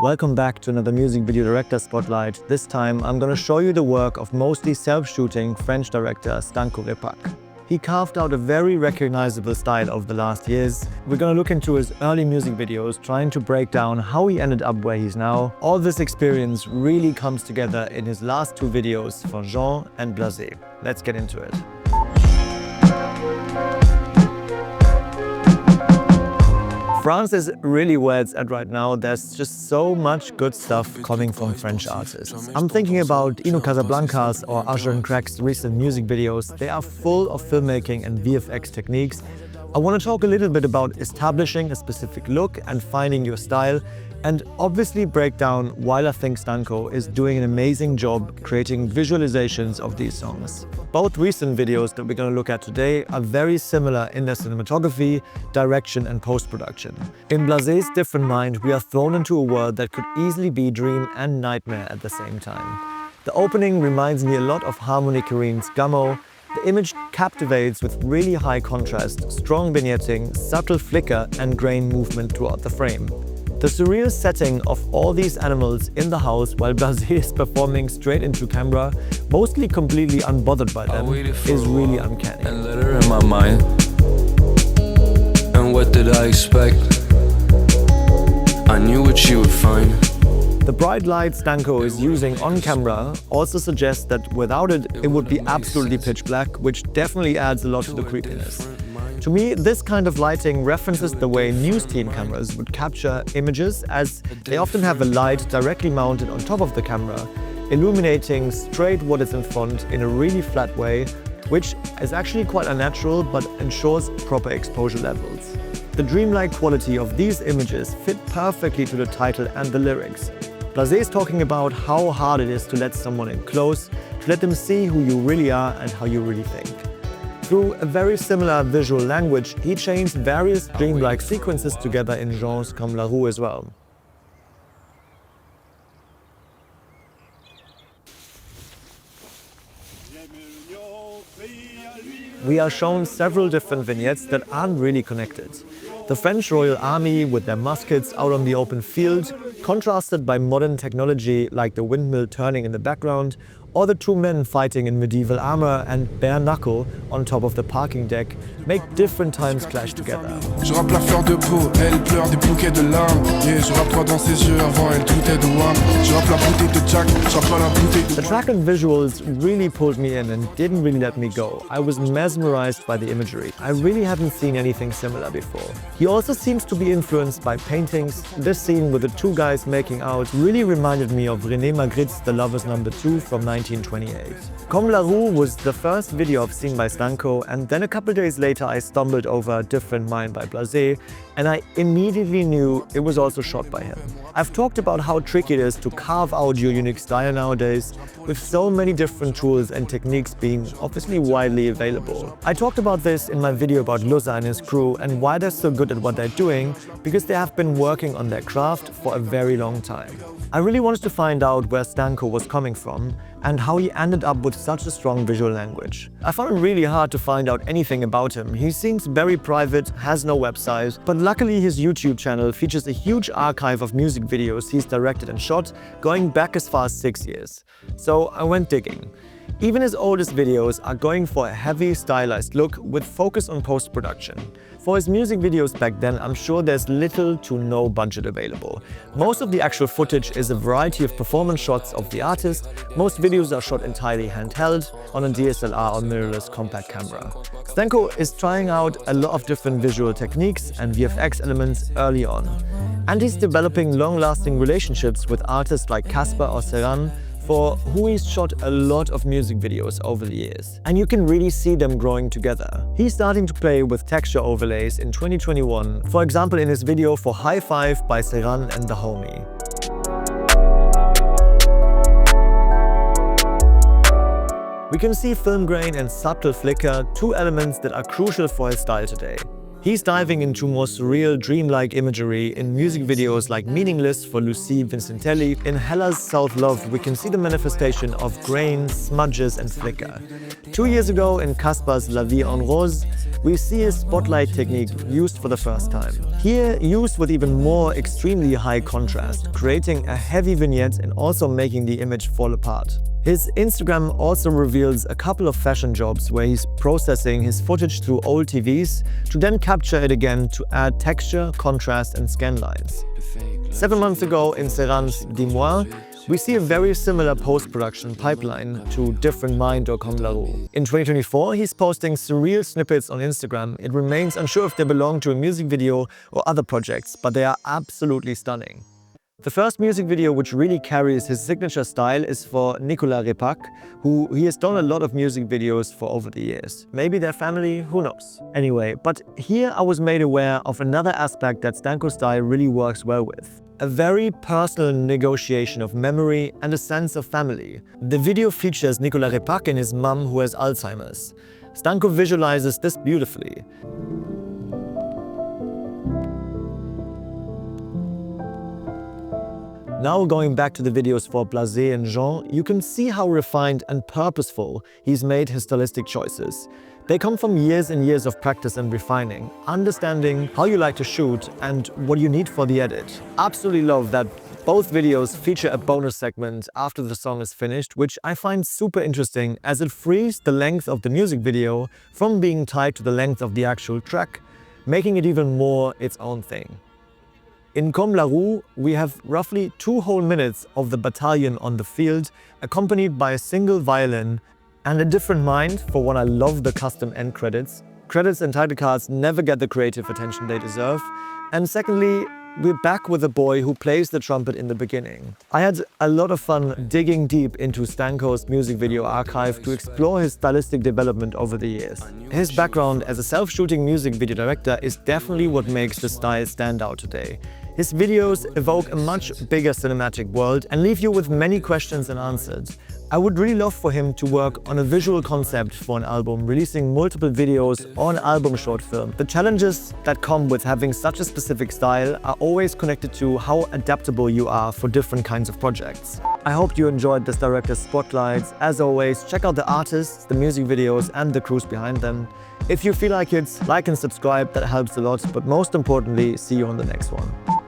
Welcome back to another music video director spotlight. This time I'm gonna show you the work of mostly self-shooting French director Stanko. He carved out a very recognizable style over the last years. We're gonna look into his early music videos, trying to break down how he ended up where he's now. All this experience really comes together in his last two videos for Jean and Blasé. Let's get into it. France is really where it's at right now. There's just so much good stuff coming from French artists. I'm thinking about Ino Casablancas or Usher and Crack's recent music videos. They are full of filmmaking and VFX techniques. I want to talk a little bit about establishing a specific look and finding your style, and obviously break down why I think Stanko is doing an amazing job creating visualizations of these songs. Both recent videos that we're going to look at today are very similar in their cinematography, direction and post-production. In Blasé's different mind, we are thrown into a world that could easily be dream and nightmare at the same time. The opening reminds me a lot of Harmony Korine's Gummo. The image captivates with really high contrast, strong vignetting, subtle flicker and grain movement throughout the frame. The surreal setting of all these animals in the house while Blasé is performing straight into camera, mostly completely unbothered by them, is really uncanny. And let her in my mind. And what did I expect? I knew what she would find. The bright light Stanko is using on camera also suggests that without it, it would be absolutely pitch black, which definitely adds a lot to the creepiness. To me, this kind of lighting references the way news team cameras would capture images, as they often have a light directly mounted on top of the camera, illuminating straight what is in front in a really flat way, which is actually quite unnatural but ensures proper exposure levels. The dreamlike quality of these images fit perfectly to the title and the lyrics. Blasé is talking about how hard it is to let someone in close, to let them see who you really are and how you really think. Through a very similar visual language, he chains various dreamlike sequences together in genres comme La Roue as well. We are shown several different vignettes that aren't really connected. The French Royal Army with their muskets out on the open field, contrasted by modern technology like the windmill turning in the background, or the two men fighting in medieval armor and bare knuckle on top of the parking deck, make different times clash together. Je rappe la fleur de peau, elle pleure des bouquets de larmes. Yeah, je rappe droit dans ses yeux avant elle doutait de moi. Je rappe la bouteille de Jack, je rappe pas la bouteille de. The track and visuals really pulled me in and didn't really let me go. I was mesmerized by the imagery. I really haven't seen anything similar before. He also seems to be influenced by paintings. This scene with the two guys making out really reminded me of René Magritte's The Lovers No. 2 from 1928. Comme La Roue was the first video I've seen by Stanko, and then a couple days later I stumbled over A Different Mind by Blasé, and I immediately knew it was also shot by him. I've talked about how tricky it is to carve out your unique style nowadays, with so many different tools and techniques being obviously widely available. I talked about this in my video about Lusa and his crew and why they're so good at what they're doing, because they have been working on their craft for a very long time. I really wanted to find out where Stanko was coming from and how he ended up with such a strong visual language. I found it really hard to find out anything about him. He seems very private, has no website, but luckily his YouTube channel features a huge archive of music videos he's directed and shot, going back as far as 6 years. So I went digging. Even his oldest videos are going for a heavy, stylized look with focus on post-production. For his music videos back then, I'm sure there's little to no budget available. Most of the actual footage is a variety of performance shots of the artist. Most videos are shot entirely handheld on a DSLR or mirrorless compact camera. Stanko is trying out a lot of different visual techniques and VFX elements early on. And he's developing long-lasting relationships with artists like KASPER or Serane, for who he's shot a lot of music videos over the years. And you can really see them growing together. He's starting to play with texture overlays in 2021, for example in his video for High Five by Serane and the Homie. We can see film grain and subtle flicker, two elements that are crucial for his style today. He's diving into more surreal, dreamlike imagery in music videos like Meaningless for Lucie Vincentelli. In Hella's Self-Love, we can see the manifestation of grain, smudges and flicker. 2 years ago in KASPER's La Vie en Rose, we see a spotlight technique used for the first time. Here, used with even more extremely high contrast, creating a heavy vignette and also making the image fall apart. His Instagram also reveals a couple of fashion jobs where he's processing his footage through old TVs to then capture it again to add texture, contrast and scan lines. 7 months ago in Serane's Dis-moi, we see a very similar post-production pipeline to Different Mind or Comme la Roue. In 2024, he's posting surreal snippets on Instagram. It remains unsure if they belong to a music video or other projects, but they are absolutely stunning. The first music video which really carries his signature style is for Nicolas Repac, who he has done a lot of music videos for over the years. Maybe their family, who knows? Anyway, but here I was made aware of another aspect that Stanko style really works well with. A very personal negotiation of memory and a sense of family. The video features Nicolas Repac and his mum who has Alzheimer's. Stanko visualizes this beautifully. Now going back to the videos for Blasé and Jean, you can see how refined and purposeful he's made his stylistic choices. They come from years and years of practice and refining, understanding how you like to shoot and what you need for the edit. Absolutely love that both videos feature a bonus segment after the song is finished, which I find super interesting as it frees the length of the music video from being tied to the length of the actual track, making it even more its own thing. In Comme la Roue, we have roughly 2 whole minutes of the battalion on the field, accompanied by a single violin and a different mind. For one, I love the custom end credits. Credits and title cards never get the creative attention they deserve. And secondly, we're back with a boy who plays the trumpet in the beginning. I had a lot of fun digging deep into Stanko's music video archive to explore his stylistic development over the years. His background as a self-shooting music video director is definitely what makes the style stand out today. His videos evoke a much bigger cinematic world and leave you with many questions unanswered. I would really love for him to work on a visual concept for an album, releasing multiple videos or an album short film. The challenges that come with having such a specific style are always connected to how adaptable you are for different kinds of projects. I hope you enjoyed this director's spotlights. As always, check out the artists, the music videos and the crews behind them. If you feel like it, like and subscribe, that helps a lot, but most importantly, see you on the next one.